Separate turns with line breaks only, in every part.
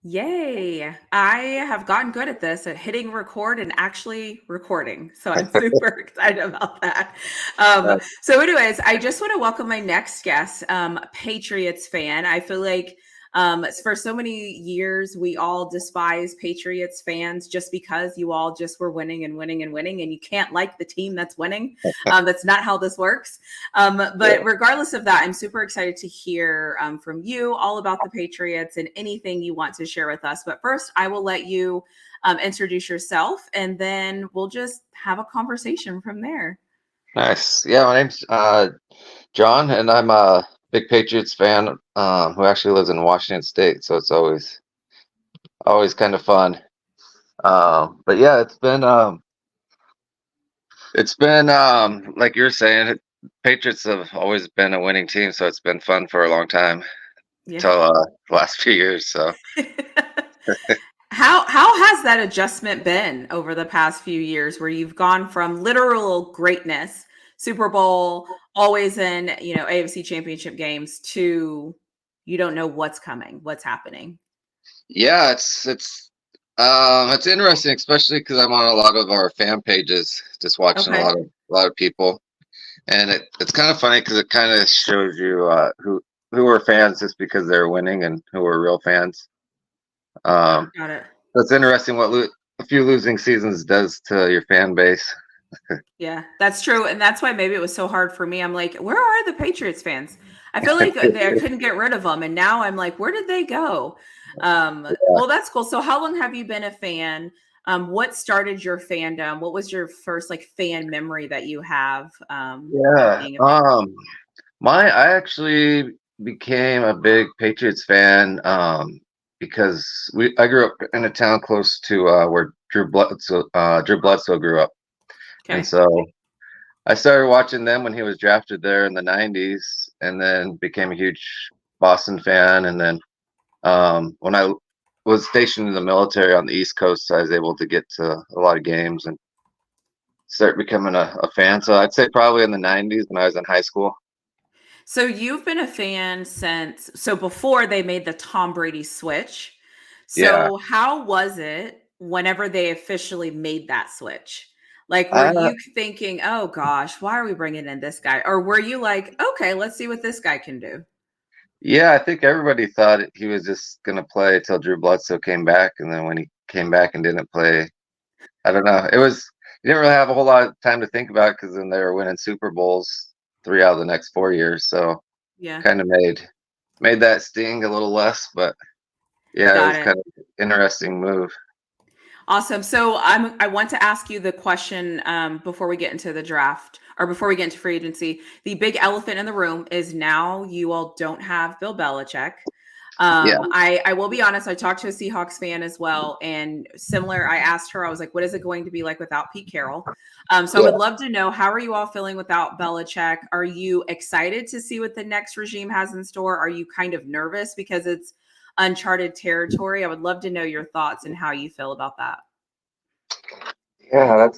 Yay. I have gotten good at this, at hitting record and actually recording. So I'm super excited about that.
Uh,
Anyways, I just want to welcome my next guest, Patriots fan. I feel like for so many years, we all despise Patriots fans just because you all just were winning and winning and winning, and you can't like the team that's winning. That's not how this works. But
yeah.
regardless of that, I'm super excited to hear from you all about the Patriots and anything you want to share with us. But first, I will let you introduce yourself, and then we'll just have a conversation from there.
Nice. Yeah, my name's John, and I'm a big Patriots fan who actually lives in Washington State, so it's always kind of fun. But yeah, it's been like you're saying, Patriots have always been a winning team, so it's been fun for a long time
Yeah.
till the last few years. So
How has that adjustment been over the past few years where you've gone from literal greatness, Super Bowl, always in, AFC championship games to you don't know what's coming, what's happening.
yeah, it's interesting, especially because I'm on a lot of our fan pages, just watching a
Okay.
lot of people. And it's kind of funny because it kind of shows you who are fans just because they're winning and who are real fans. Um,
Got it.
so it's interesting what a few losing seasons does to your fan base.
Yeah, that's true, and that's why maybe it was so hard for me. I'm like, where are the Patriots fans? I feel like I couldn't get rid of them, and now I'm like, where did they go? Well, that's cool. So, how long have you been a fan? What started your fandom? What was your first like fan memory that you have of
Yeah.
being a fan?
I actually became a big Patriots fan because I grew up in a town close to where Drew Bledsoe grew up, and
Okay,
so I started watching them when he was drafted there in the '90s, and then became a huge Boston fan. And then when I was stationed in the military on the East Coast, I was able to get to a lot of games and start becoming a fan. So I'd say probably in the '90s when I was in high school.
so you've been a fan since before they made the Tom Brady switch.
Yeah.
So how was it whenever they officially made that switch? Like, were
Uh,
you thinking, "Oh gosh, why are we bringing in this guy?" Or were you like, "Okay, let's see what this guy can do"?
yeah, I think everybody thought he was just gonna play till Drew Bledsoe came back, and then when he came back and didn't play, I don't know. You didn't really have a whole lot of time to think about because then they were winning Super Bowls 3 out of the next 4 years. So
Yeah,
kind of made that sting a little less, but yeah, it
got
was
it.
kind of interesting move.
Awesome. So I want to ask you the question before we get into the draft or before we get into free agency. The big elephant in the room is now you all don't have Bill Belichick.
Yeah,
I will be honest. I talked to a Seahawks fan as well, and similar. I asked her, I was like, "What is it going to be like without Pete Carroll?" So I
yeah,
would love to know, how are you all feeling without Belichick? Are you excited to see what the next regime has in store? Are you kind of nervous because it's uncharted territory? I would love to know your thoughts and how you feel about that
yeah.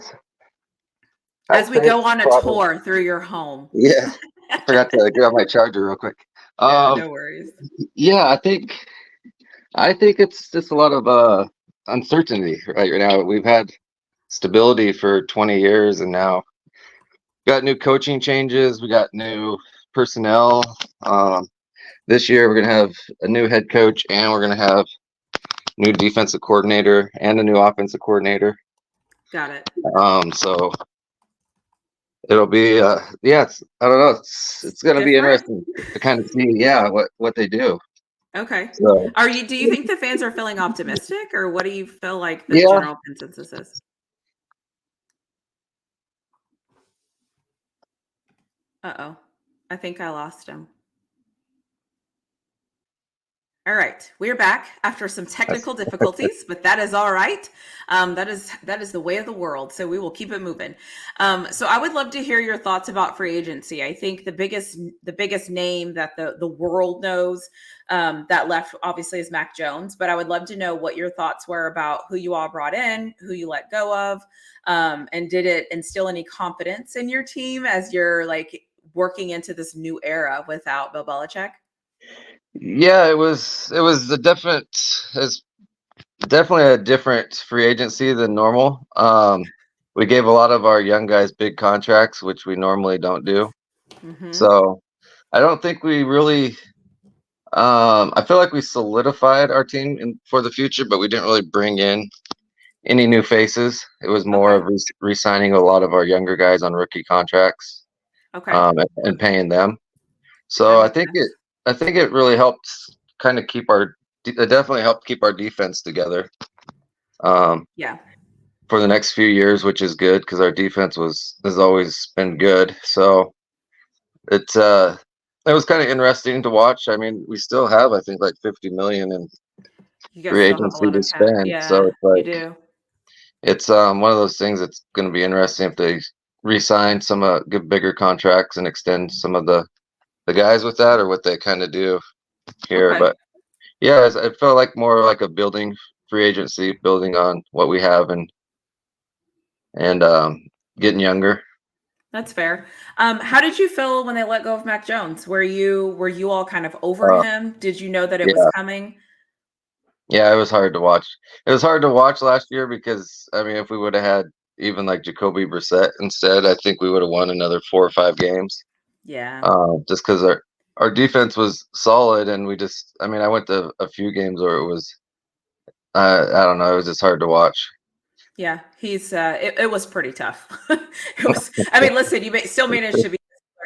I'd
as we
say
go
it's
on a
probably
tour through your home.
yeah. I forgot to grab my charger real quick.
Yeah,
Um,
no worries.
yeah, I think it's just a lot of uncertainty right now. We've had stability for 20 years, and now got new coaching changes. We got new personnel. Um, this year, we're gonna have a new head coach, and we're gonna have new defensive coordinator and a new offensive coordinator.
Got it.
So it'll be yeah. I don't know. It's gonna be
Different.
interesting to kind of see what they do.
Okay.
So
Do you think the fans are feeling optimistic, or what do you feel like the
yeah,
general consensus is? Uh-oh. I think I lost him. All right, we're back after some
that's
technical difficulties, but that is all right. That is the way of the world, so we will keep it moving. So I would love to hear your thoughts about free agency. I think the biggest name that the world knows that left obviously is Mac Jones, but I would love to know what your thoughts were about who you all brought in, who you let go of, and did it instill any confidence in your team as you're like working into this new era without Bill Belichick?
yeah. It was a definite as definitely a different free agency than normal. We gave a lot of our young guys big contracts, which we normally don't do.
Mm-hmm.
So I don't think we really. I feel like we solidified our team for the future, but we didn't really bring in any new faces. It was more
Okay.
of re-signing a lot of our younger guys on rookie contracts,
Okay.
and paying them.
That
So
makes sense.
I think it really helped kind of keep it definitely helped keep our defense together, um,
Yeah.
for the next few years, which is good because our defense has always been good. So it's it was kind of interesting to watch. I mean, we still have, I think, like 50 million in
You guys
free
still have a
agency
lot
to
of cap.
spend. So
Yeah,
it's
you
like
do.
it's one of those things that's going to be interesting if they re-sign some give bigger contracts and extend some of the guys with that, or what they kind of do here.
Okay.
But yeah, it felt like more like a building free agency, building on what we have, and getting younger.
That's fair. How did you feel when they let go of Mac Jones? Were you all kind of over
Uh,
him? Did you know that it was
yeah,
coming?
yeah, it was hard to watch. It was hard to watch last year because I mean, if we would have had even like Jacoby Brissett instead, I think we would have won another 4 or 5 games.
Yeah.
Just because our defense was solid, and we just, I mean, I went to a few games where it was, I don't know, it was just hard to watch.
Yeah, it was pretty tough. It was, I mean, listen, still managed to be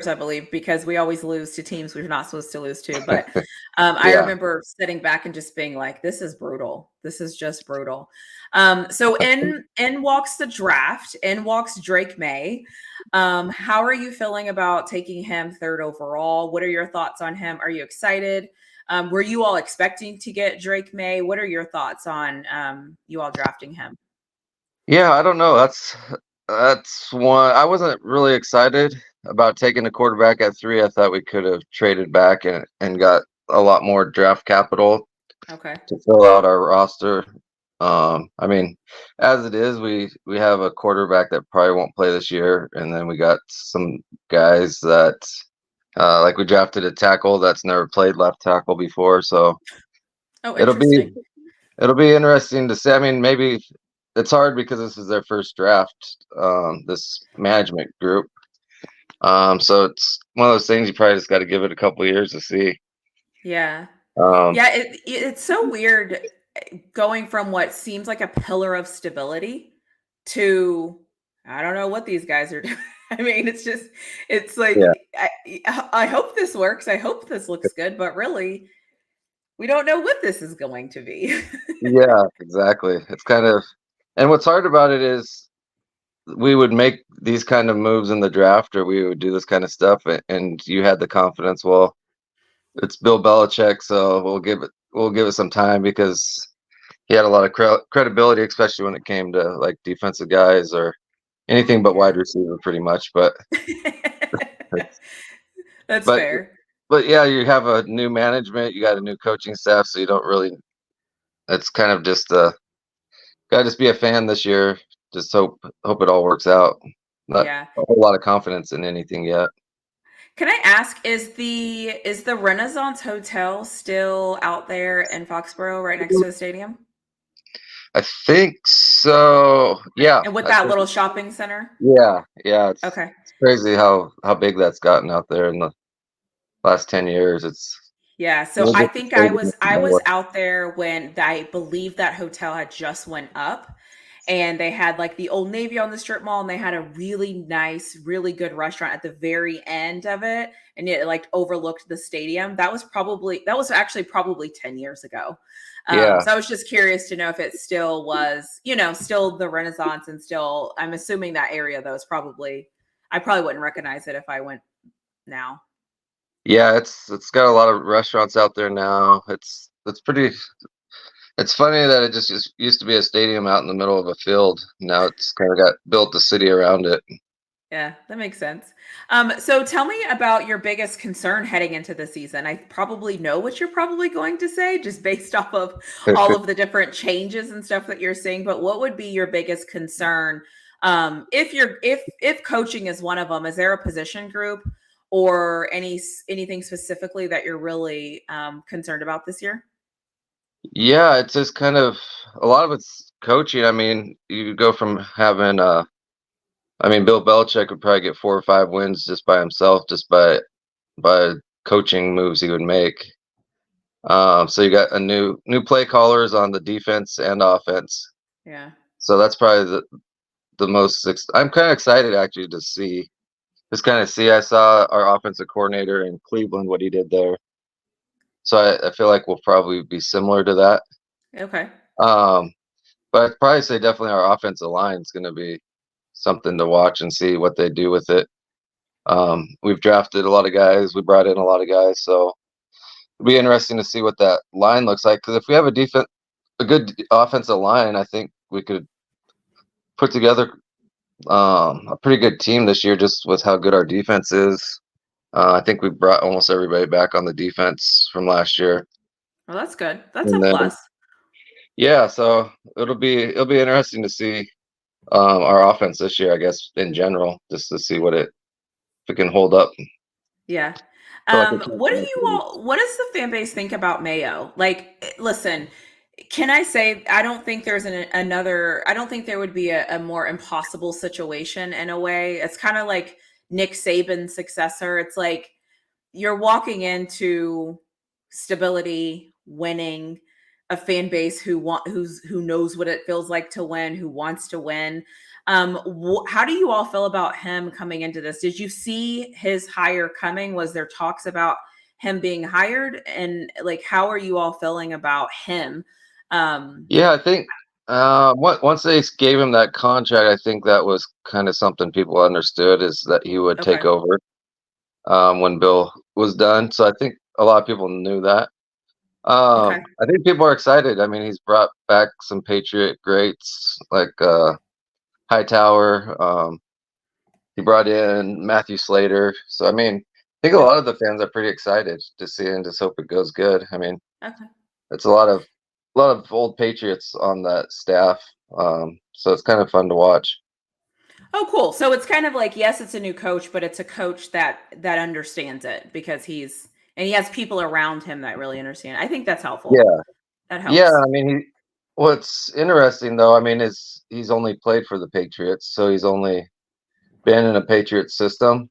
Steelers, I believe, because we always lose to teams we're not supposed to lose to. But I
Yeah,
remember sitting back and just being like, this is brutal. This is just brutal. So in walks the draft, in walks Drake May. How are you feeling about taking him third overall? What are your thoughts on him? Are you excited? Were you all expecting to get Drake May? What are your thoughts on you all drafting him?
yeah, I don't know. That's one. I wasn't really excited about taking a quarterback at 3. I thought we could have traded back and got a lot more draft capital
Okay.
to fill out our roster. I mean, as it is, we have a quarterback that probably won't play this year, and then we got some guys that, like, we drafted a tackle that's never played left tackle before, so
Oh,
it'll be
interesting.
it'll be interesting to see. I mean, maybe it's hard because this is their first draft, this management group. So it's one of those things you probably just got to give it a couple years to see.
Yeah.
Um,
Yeah, it's so weird going from what seems like a pillar of stability to I don't know what these guys are doing. I mean, it's
yeah,
like I hope this works. I hope this looks good, but really, we don't know what this is going to be.
yeah, exactly. It's kind of, and what's hard about it is we would make these kind of moves in the draft, or we would do this kind of stuff, and you had the confidence. Well, it's Bill Belichick, so we'll give it some time because he had a lot of credibility, especially when it came to like defensive guys or anything but
Yeah.
wide receiver, pretty much.
That's
But
fair.
but yeah, you have a new management, you got a new coaching staff, so you don't really. It's kind of just gotta just be a fan this year. Just hope it all works out. Not
Yeah.
a whole lot of confidence in anything yet.
Can I ask, is the Renaissance Hotel still out there in Foxborough right next to the stadium?
I think so. Yeah,
And with
I
that
think.
little shopping center?
Yeah.
Okay.
It's crazy how big that's gotten out there in the last 10 years. It's
Yeah, so
we'll
I
get the
think I
stadium
was I was
more.
out there when I believe that hotel had just went up, and they had like the Old Navy on the strip mall, and they had a really nice, really good restaurant at the very end of it, and it like overlooked the stadium. That was actually probably 10 years ago.
Yeah,
So I was just curious to know if it still was, still the Renaissance, and still I'm assuming that area though is probably I probably wouldn't recognize it if I went now.
yeah. It's got a lot of restaurants out there now. It's pretty. It's funny that it just used to be a stadium out in the middle of a field. Now it's kind of got built the city around it.
Yeah, that makes sense. So tell me about your biggest concern heading into the season. I probably know what you're probably going to say just based off of all of the different changes and stuff that you're seeing, but what would be your biggest concern? If coaching is one of them, is there a position group or anything specifically that you're really concerned about this year?
Yeah, it's just kind of a lot of it's coaching. I mean, you go from having I mean, Bill Belichick would probably get 4 or 5 wins just by himself, just by coaching moves he would make. So you got a new play callers on the defense and offense.
Yeah.
So that's probably the most. I'm kind of excited actually to see just kind of see. I saw our offensive coordinator in Cleveland what he did there, so I feel like we'll probably be similar to that.
Okay.
Um, but I'd probably say definitely our offensive line is going to be something to watch and see what they do with it. We've drafted a lot of guys. We brought in a lot of guys, so it'll be interesting to see what that line looks like. Because if we have a good offensive line, I think we could put together a pretty good team this year, just with how good our defense is. I think we brought almost everybody back on the defense from last year,
Well, that's good. That's a
and then
plus.
yeah, so it'll be interesting to see our offense this year. I guess in general, just to see what it if it can hold up. I
Yeah.
feel like it can
What do
for the
you
Patriots.
all what does the fan base think about Mayo? Like, listen, can I say I don't think there's another I don't think there would be a more impossible situation in a way. It's kind of like Nick Saban's successor. It's like you're walking into stability, winning, a fan base who knows what it feels like to win, who wants to win. How do you all feel about him coming into this? Did you see his hire coming? Was there talks about him being hired? And like, how are you all feeling about him? Um,
Yeah, I think once they gave him that contract, I think that was kind of something people understood is that he would take
okay,
over when Bill was done. So I think a lot of people knew that.
okay,
I think people are excited. I mean, he's brought back some Patriot greats like Hightower. He brought in Matthew Slater. So I mean, I think a
yeah,
lot of the fans are pretty excited to see it and just hope it goes good. I mean,
okay.
it's a lot of old Patriots on that staff. So it's kind of fun to watch.
Oh, cool. So it's kind of like, yes, it's a new coach, but it's a coach that understands it because he has people around him that really understand. I think that's helpful.
Yeah.
That
Yeah,
helps.
I mean, what's interesting though, I mean, is he's only played for the Patriots, so he's only been in a Patriot system.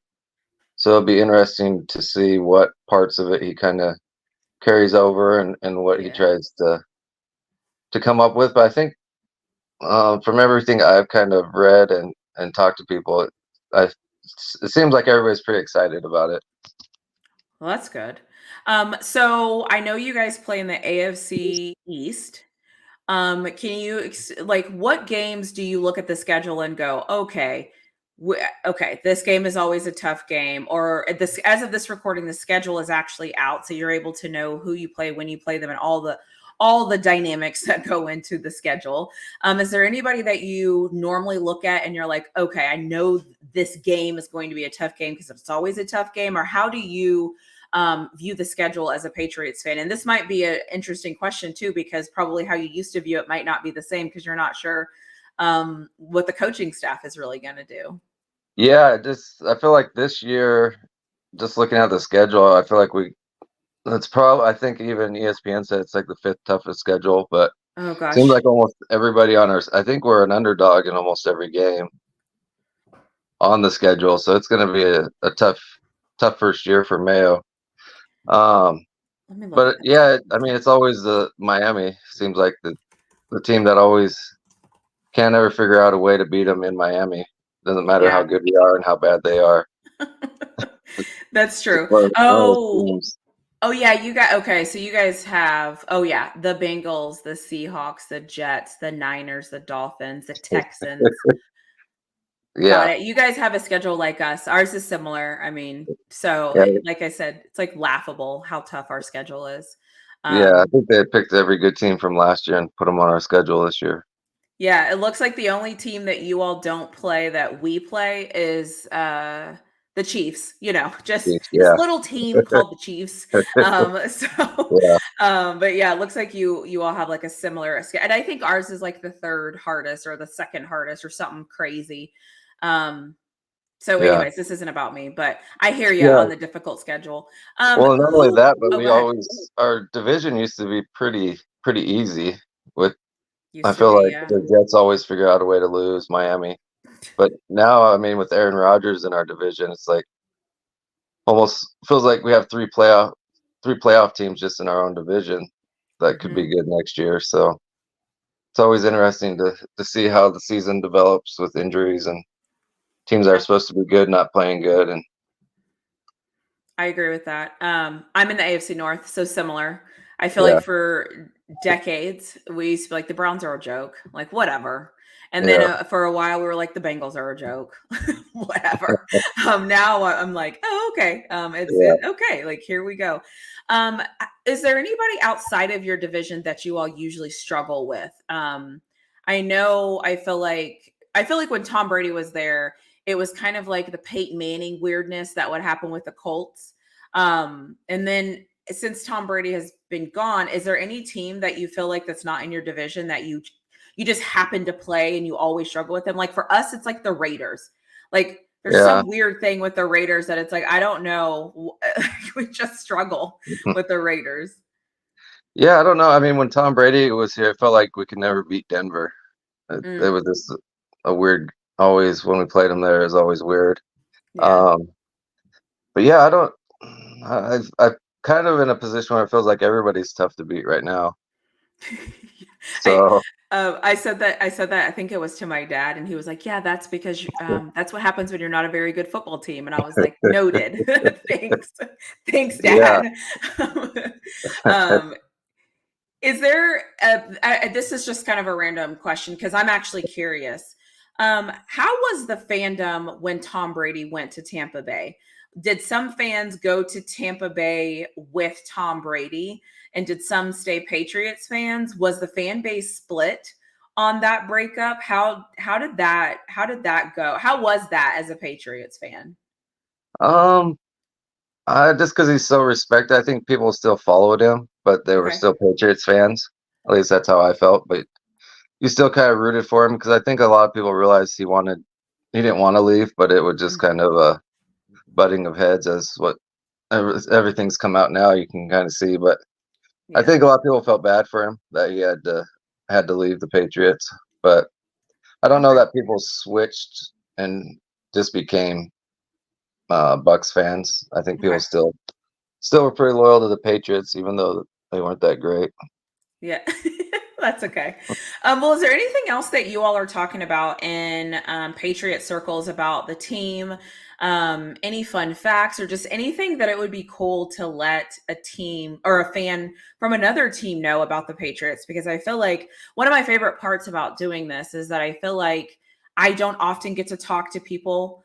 So it'll be interesting to see what parts of it he kind of carries over and what he
Yeah.
tries to come up with. But I think from everything I've kind of read and talked to people, I it seems like everybody's pretty excited about it.
Well, that's good. So I know you guys play in the AFC East. Can you like what games do you look at the schedule and go, okay, okay, this game is always a tough game, or this as of this recording, the schedule is actually out, so you're able to know who you play, when you play them, and all the dynamics that go into the schedule. Is there anybody that you normally look at and you're like, okay, I know this game is going to be a tough game because it's always a tough game, or how do you view the schedule as a Patriots fan? And this might be an interesting question too, because probably how you used to view it might not be the same because you're not sure what the coaching staff is really going to do.
Yeah, just I feel like this year, just looking at the schedule, I feel like that's probably I think even ESPN said it's like the fifth toughest schedule, but
Oh
seems
gosh.
like almost everybody on our I think we're an underdog in almost every game on the schedule, so it's going to be a tough first year for Mayo. Um,
Let me look at
but
this.
yeah, I mean it's always the Miami seems like the team that always can't ever figure out a way to beat them in Miami. Doesn't matter how
Yeah.
good we are and how bad they are.
That's
Just
true.
one of those
Oh,
teams.
oh yeah, you got okay. So you guys have oh yeah, the Bengals, the Seahawks, the Jets, the Niners, the Dolphins, the Texans. Got
Yeah,
it. You guys have a schedule like us. Ours is similar. I mean, so
yeah,
like I said, it's like laughable how tough our schedule is.
yeah. I
Um,
think they picked every good team from last year and put them on our schedule this year.
yeah, it looks like the only team that you all don't play that we play is the Chiefs, just this
Yeah,
little team called the Chiefs. So
yeah,
but yeah, it looks like you all have like a similar and I think ours is like the third hardest or the second hardest or something crazy. Um so
yeah,
anyways, this isn't about me, but I hear you on
yeah.
the difficult schedule.
Well, not only
Who
that, but
oh
we
go ahead.
always our division used to be pretty. pretty easy. With I
Used to
feel
be,
like
yeah.
the Jets always figure out a way to lose Miami. But now, I mean, with Aaron Rodgers in our division, it's like almost feels like we have three playoff teams just in our own division that could
Hmm.
be good next year. So it's always interesting to see how the season develops with injuries and teams that are supposed to be good not playing good. And
I agree with that. I'm in the AFC North, so similar. I feel
yeah,
like for decades we used to be like the Browns are a joke, like whatever. And then
yeah,
for a while we were like the Bengals are a joke, whatever. Now I'm like, oh okay,
yeah.
okay. Like here we go. Is there anybody outside of your division that you all usually struggle with? I know. I feel like when Tom Brady was there, it was kind of like the Peyton Manning weirdness that would happen with the Colts. And then since Tom Brady has been gone, is there any team that you feel like that's not in your division that you just happen to play and you always struggle with them? Like for us, it's like the Raiders. Like there's
Yeah.
some weird thing with the Raiders that it's like I don't know. We just struggle with the Raiders.
Yeah, I don't know. I mean, when Tom Brady was here, it felt like we could never beat Denver. It
Mm,
was just a weird. Always when we played them there is always weird.
yeah.
Um, but yeah, I don't. I'm kind of in a position where it feels like everybody's tough to beat right now.
I
So
I said that I think it was to my dad, and he was like, "Yeah, that's because that's what happens when you're not a very good football team." And I was like, "Noted, thanks, thanks,
yeah,
Dad." um, is there this is just kind of a random question because I'm actually curious. How was the fandom when Tom Brady went to Tampa Bay? Did some fans go to Tampa Bay with Tom Brady, and did some stay Patriots fans? Was the fan base split on that breakup? How did that go? How was that as a Patriots fan?
um, just because he's so respected, I think people still followed him, but they were
Okay.
still Patriots fans. At least that's how I felt. But you still kind of rooted for him because I think a lot of people realized he didn't want to leave, but it was just
Mhm.
kind of a butting of heads as what everything's come out now. You can kind of see, but I
Yeah.
think a lot of people felt bad for him that he had to leave the Patriots. But I don't know
Okay.
that people switched and just became Bucks fans. I think people
Okay.
still were pretty loyal to the Patriots, even though they weren't that great.
Yeah, that's okay. Well, is there anything else that you all are talking about in Patriot circles about the team? Any fun facts or just anything that it would be cool to let a team or a fan from another team know about the Patriots? Because I feel like one of my favorite parts about doing this is that I feel like I don't often get to talk to people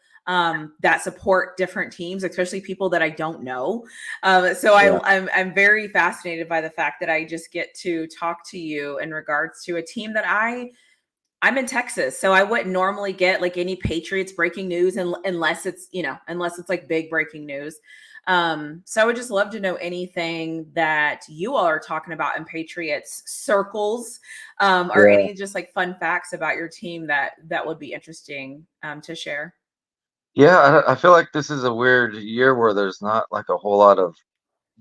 that support different teams, especially people that I don't know. So
Yeah,
I'm very fascinated by the fact that I just get to talk to you in regards to a team that I'm in Texas, so I wouldn't normally get like any Patriots breaking news unless it's unless it's like big breaking news. So I would just love to know anything that you all are talking about in Patriots circles, or
yeah,
any just like fun facts about your team that would be interesting to share.
yeah. I feel like this is a weird year where there's not like a whole lot of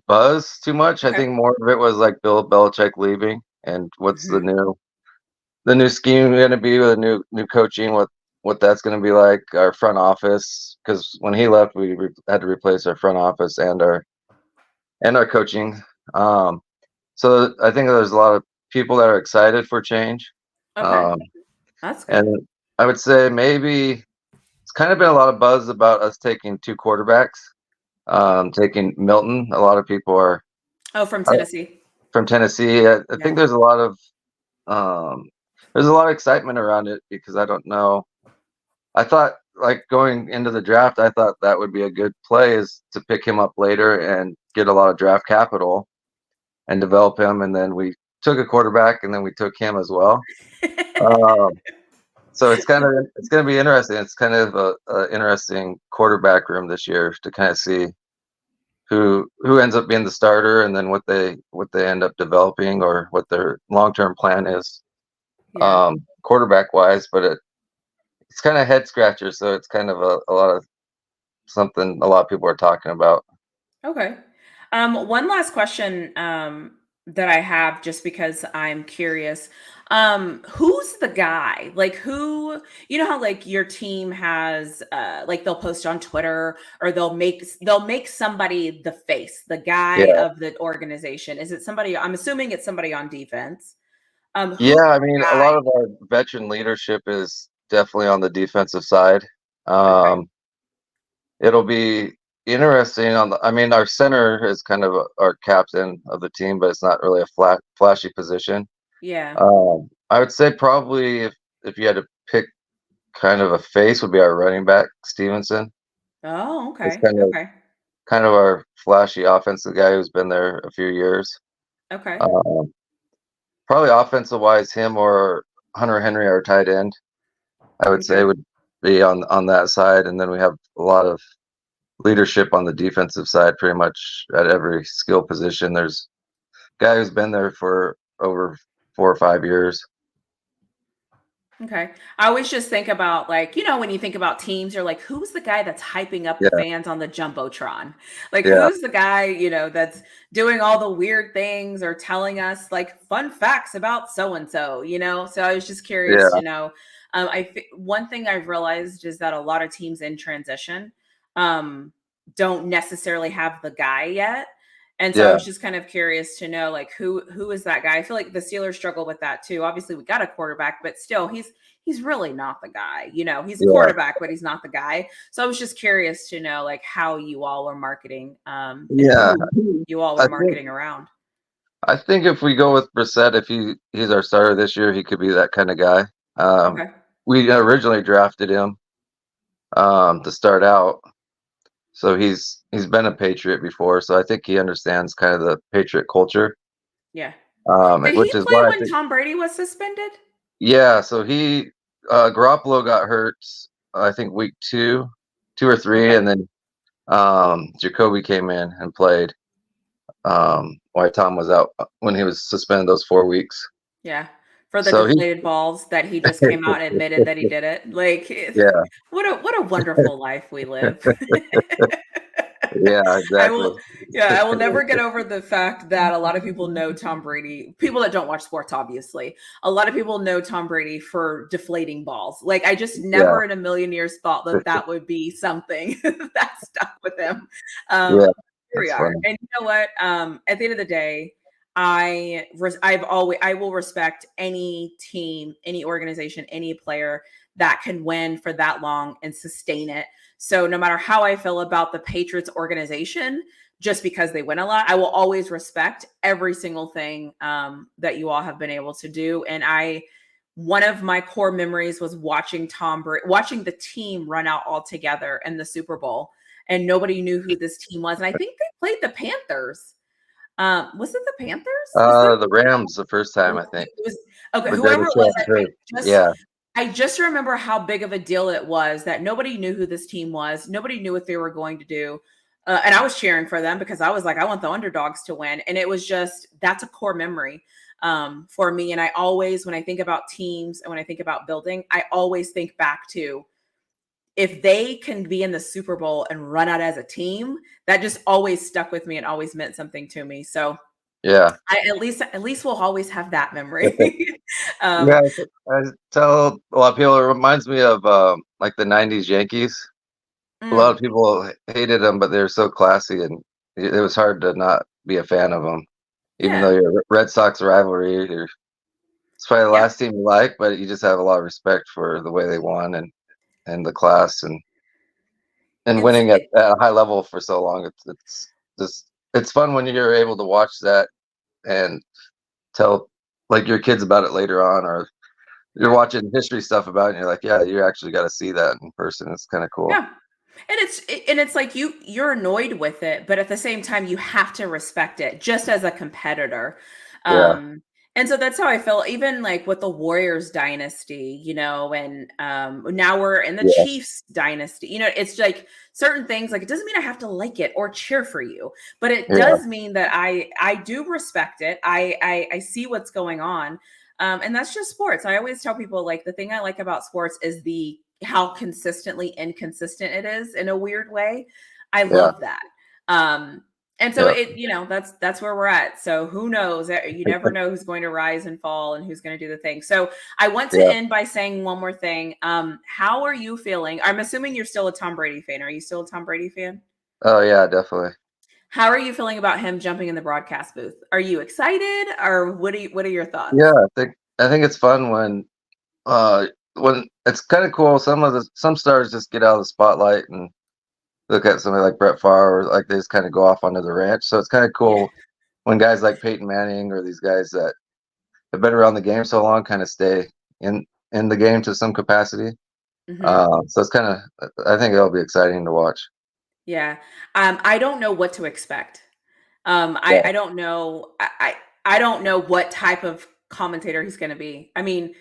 buzz too much. I
Okay.
think more of it was like Bill Belichick leaving and what's
Mhm.
the new scheme going to be with the new coaching, what that's going to be like, our front office, because when he left we had to replace our front office and our coaching. So I think there's a lot of people that are excited for change.
Okay,
um,
that's good.
and I would say maybe it's kind of been a lot of buzz about us taking two quarterbacks, taking Milton. A lot of people
Oh, from
are
Tennessee.
from Tennessee. I
Yeah.
think um, there's a lot of excitement around it because I don't know. I thought like going into the draft, I thought that would be a good play is to pick him up later and get a lot of draft capital and develop him, and then we took a quarterback and then we took him as well. Um, so it's going to be interesting. It's kind of a interesting quarterback room this year to kind of see who ends up being the starter and then what they end up developing or what their long term plan is,
Yeah.
quarterback wise. But it's kind of head scratcher, so it's kind of a lot of something a lot of people are talking about.
Okay. One last question. that I have just because I'm curious. Who's the guy? Like who, you know how like your team has like they'll post on Twitter or they'll make somebody the face, the guy
Yeah.
of the organization. Is it somebody, I'm assuming it's somebody on defense. Who's
Yeah, I
the
mean, a lot
guy?
of our veteran leadership is definitely on the defensive side.
Okay.
Um, it'll be interesting I mean, our center is kind of our captain of the team, but it's not really a flashy position.
Yeah.
I would say probably if you had to pick kind of a face would be our running back, Stevenson.
Oh,
It's
okay. Okay.
kind of our flashy offensive guy who's been there a few years.
Okay.
Um, Probably offensive wise, him or Hunter Henry, our tight end, I would say
Okay.
would be on that side, and then we have a lot of leadership on the defensive side, pretty much at every skill position. There's a guy who's been there for over 4 or 5 years.
Okay. I always just think about like, when you think about teams, you're like, who's the guy that's hyping up the
Yeah,
fans on the Jumbotron? Like,
yeah,
who's the guy, that's doing all the weird things or telling us like fun facts about so and so? So I was just curious
yeah,
to know. One thing I've realized is that a lot of teams in transition um, don't necessarily have the guy yet. And so I
yeah,
was just kind of curious to know like who is that guy? I feel like the Steelers struggle with that too. Obviously, we got a quarterback, but still he's really not the guy. He's a
yeah,
quarterback, but he's not the guy. So I was just curious to know like how you all were marketing and
yeah.
who you all were
I think
marketing around.
I think if we go with Brissett, if he's our starter this year, he could be that kind of guy. Um,
Okay.
we originally drafted him to start out, so he's been a Patriot before, so I think he understands kind of the Patriot culture,
Yeah. Did he
which is
play
why I
when
think
Tom Brady was suspended?
yeah. So Garoppolo got hurt, I think week 2 or 3,
Okay.
and then Jacoby came in and played. While Tom was out when he was suspended those 4 weeks.
Yeah. For the
So he
deflated balls that he just came out and admitted that he did it. Like
yeah,
what a wonderful life we live.
yeah,
I
exactly.
will, yeah, I will never get over the fact that a lot of people know Tom Brady. People that don't watch sports, obviously, a lot of people know Tom Brady for deflating balls. Like, I just
Yeah,
never in a million years thought that that would be something that stuck with him.
yeah,
Here we
that's
are,
funny.
and you know what? At the end of the day, I will respect any team, any organization, any player that can win for that long and sustain it. So no matter how I feel about the Patriots organization, just because they win a lot, I will always respect every single thing that you all have been able to do. And one of my core memories was watching the team run out all together in the Super Bowl, and nobody knew who this team was. And I think they played the Panthers. Was it the Panthers? Was that
The Rams the first time, I think,
it was okay,
but
whoever it was,
Bellicheck hurt.
just
Yeah,
I just remember how big of a deal it was that nobody knew who this team was. Nobody knew what they were going to do. And I was cheering for them because I was like, I want the underdogs to win. And it was just, that's a core memory for me. And I always, when I think about teams and when I think about building, I always think back to if they can be in the Super Bowl and run out as a team, that just always stuck with me and always meant something to me. So
yeah,
at least we'll always have that memory.
yeah.
um,
I tell a lot of people it reminds me of like the '90s Yankees. A lot
mm,
of people hated them, but they're so classy, and it was hard to not be a fan of them, even though
yeah,
you're a Red Sox rivalry. It's probably the
yeah.
last team you like, but you just have a lot of respect for the way they won and the class and
It's
winning at a high level for so long. It's just it's fun when you're able to watch that and tell like your kids about it later on, or you're
yeah.
watching history stuff about it and you're like, yeah, you actually got to see that in person. It's kind of cool.
Yeah. And it's like you're annoyed with it, but at the same time you have to respect it just as a competitor.
Yeah,
Um and so that's how I feel even like with the Warriors dynasty, and now we're in the
yeah,
Chiefs dynasty. It's like certain things like it doesn't mean I have to like it or cheer for you, but it
yeah,
does mean that I do respect it. I see what's going on. And that's just sports. I always tell people like the thing I like about sports is the how consistently inconsistent it is in a weird way. I
yeah,
love that. Um, And so
Yeah,
that's where we're at. So who knows? You never know who's going to rise and fall and who's going to do the thing. So I want to
yeah.
end by saying one more thing. How are you feeling? I'm assuming you're still a Tom Brady fan. Are you still a Tom Brady fan?
Oh yeah, definitely.
How are you feeling about him jumping in the broadcast booth? Are you excited, or what are your
Yeah,
thoughts?
I think it's fun uh when it's kind of cool. Some stars just get out of the spotlight and look at somebody like Brett Favre, or like they just kind of go off onto the ranch. So it's kind of
Yeah.
cool when guys like Peyton Manning or these guys that have been around the game so long kind of stay in the game to some capacity.
Hmm.
So it's kind of, I think it'll be exciting to watch.
Yeah. I don't know what to expect.
Yeah,
I don't know. I don't know what type of commentator he's going to be. I mean,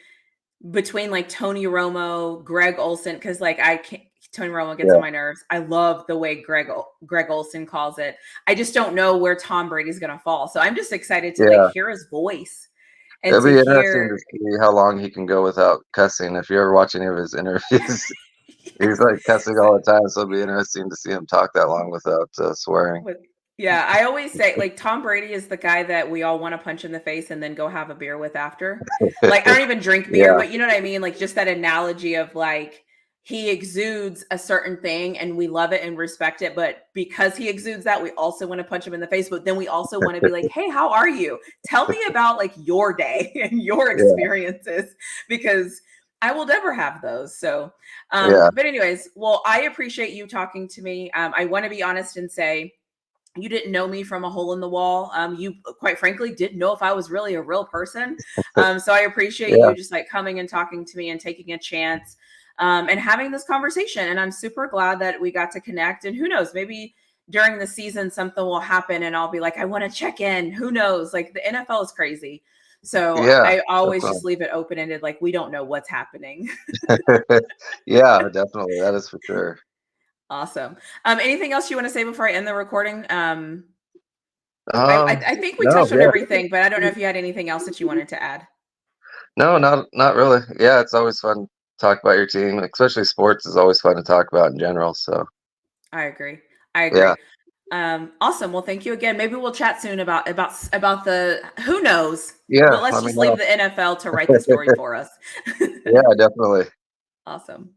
between like Tony Romo, Greg Olson, because like I can't. Tony Romo gets on
yeah,
my nerves. I love the way Greg Olson calls it. I just don't know where Tom Brady's going to fall. So I'm just excited to like
yeah.
hear his voice and
It'll
to
be interesting to
hear.
see how long he can go without cussing. If you ever watch any of his interviews, he's like cussing all the time. So it'll be interesting to see him talk that long without swearing.
With Yeah, I always say like Tom Brady is the guy that we all want to punch in the face and then go have a beer with after. Like I don't even drink beer,
Yeah,
but you know what I mean? Like just that analogy of like he exudes a certain thing and we love it and respect it, but because he exudes that, we also want to punch him in the face, but then we also want to be like, "Hey, how are you? Tell me about like your day and your
yeah,
experiences because I will never have those." So,
yeah,
but anyways, well, I appreciate you talking to me. I want to be honest and say you didn't know me from a hole in the wall. You quite frankly didn't know if I was really a real person. So I appreciate
yeah,
you just like coming and talking to me and taking a chance and having this conversation. And I'm super glad that we got to connect. And who knows, maybe during the season something will happen and I'll be like, I want to check in. Who knows? Like the NFL is crazy. So
yeah,
I always just
definitely.
leave it open ended. Like we don't know what's happening.
Yeah, definitely. That is for sure.
Awesome. Anything else you want to say before I end the recording? I think we
No,
touched on
yeah,
everything, but I don't know if you had anything else that you wanted to add.
no, not really. Yeah, it's always fun to talk about your team, especially sports is always fun to talk about in general. So
I agree. I
yeah,
agree. Awesome. Well, thank you again. Maybe we'll chat soon about the who knows.
yeah.
Well, let's
Let me
just leave
know.
the NFL to write the story for us.
Yeah, definitely.
Awesome.